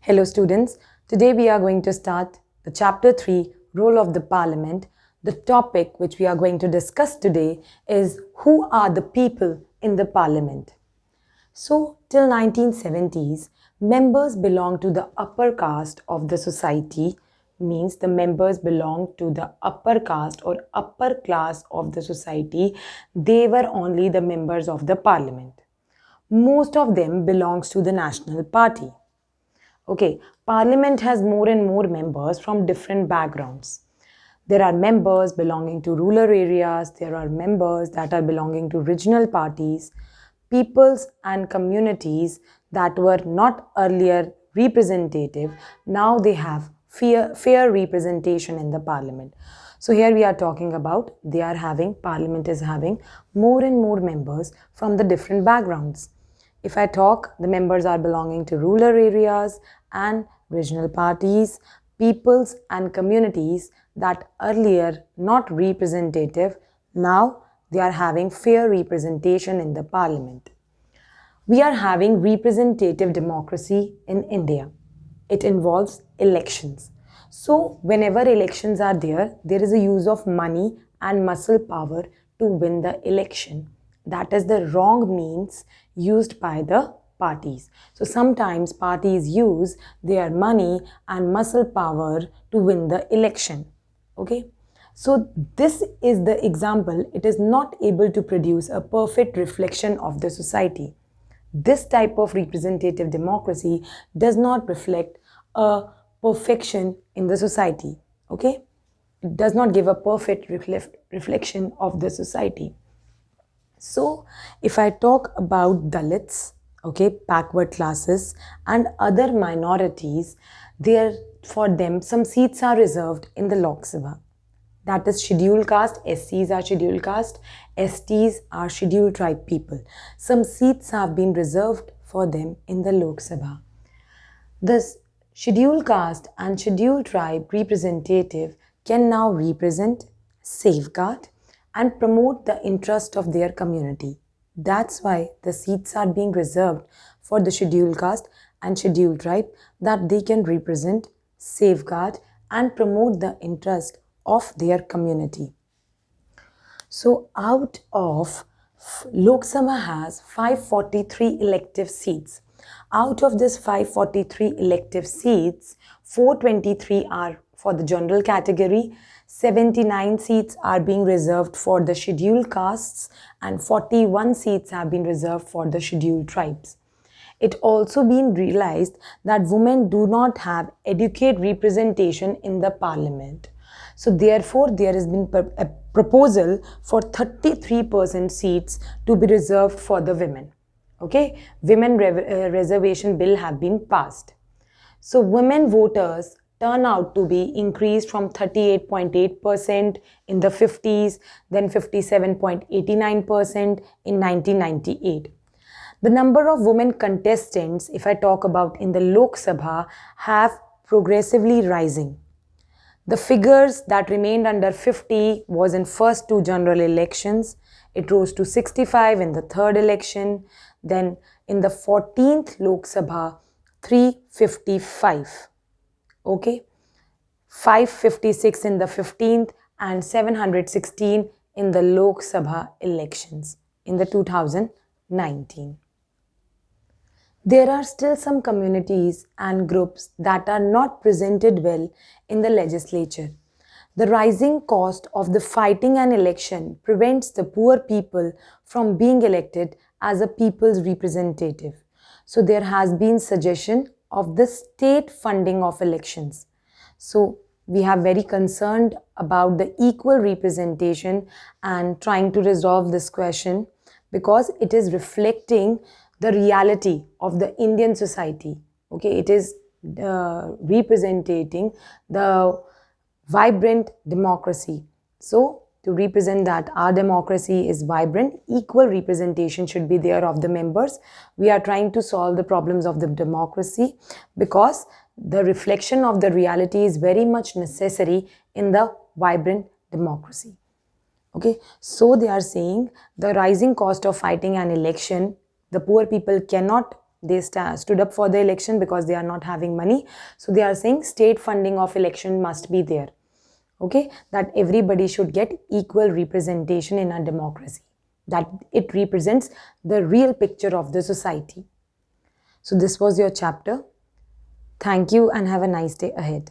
Hello students, today we are going to start the chapter 3, Role of the Parliament. The topic which we are going to discuss today is who are the people in the Parliament. So till 1970s, members belong to the upper caste of the society, means the members belong to the upper caste or upper class of the society. They were only the members of the Parliament. Most of them belongs to the National Party. Okay, Parliament has more and more members from different backgrounds. There are members belonging to rural areas, there are members that are belonging to regional parties, peoples and communities that were not earlier representative, now they have fair representation in the parliament. So here we are talking about parliament is having more and more members from the different backgrounds. If I talk, the members are belonging to rural areas and regional parties, peoples and communities that earlier not representative, now they are having fair representation in the parliament. We are having representative democracy in India. It involves elections. So, whenever elections are there, there is a use of money and muscle power to win the election. That is the wrong means used by the parties. So, sometimes parties use their money and muscle power to win the election. Okay? So, this is the example. It is not able to produce a perfect reflection of the society. This type of representative democracy does not reflect a perfection in the society. Okay? It does not give a perfect reflection of the society. So, if I talk about Dalits, okay, backward classes and other minorities, for them some seats are reserved in the Lok Sabha. That is scheduled caste, SCs are scheduled caste, STs are scheduled tribe people. Some seats have been reserved for them in the Lok Sabha. Thus, scheduled caste and scheduled tribe representative can now represent, safeguard, and promote the interest of their community. That's why the seats are being reserved for the scheduled caste and scheduled tribe, that they can represent, safeguard, and promote the interest of their community. So out of Lok Sabha has 543 elective seats. Out of this 543 elective seats, 423 are for the general category, 79 seats are being reserved for the scheduled castes, and 41 seats have been reserved for the scheduled tribes. It also been realized that women do not have adequate representation in the parliament. So therefore, there has been a proposal for 33% seats to be reserved for the women. Okay, women reservation bill have been passed. So women voters turn out to be increased from 38.8% in the 50s, then 57.89% in 1998. The number of women contestants, if I talk about in the Lok Sabha, have progressively rising. The figures that remained under 50 was in first two general elections. It rose to 65 in the third election. Then in the 14th Lok Sabha, 355. Okay. 556 in the 15th and 716 in the Lok Sabha elections in the 2019. There are still some communities and groups that are not presented well in the legislature. The rising cost of the fighting an election prevents the poor people from being elected as a people's representative. So there has been suggestion of the state funding of elections. So we are very concerned about the equal representation and trying to resolve this question because it is reflecting the reality of the Indian society. Okay, it is representing the vibrant democracy. So to represent that our democracy is vibrant, equal representation should be there of the members. We are trying to solve the problems of the democracy because the reflection of the reality is very much necessary in the vibrant democracy. Okay, so they are saying the rising cost of fighting an election, the poor people cannot They stood up for the election because they are not having money. So they are saying state funding of election must be there. Okay, that everybody should get equal representation in a democracy, that it represents the real picture of the society. So this was your chapter. Thank you and have a nice day ahead.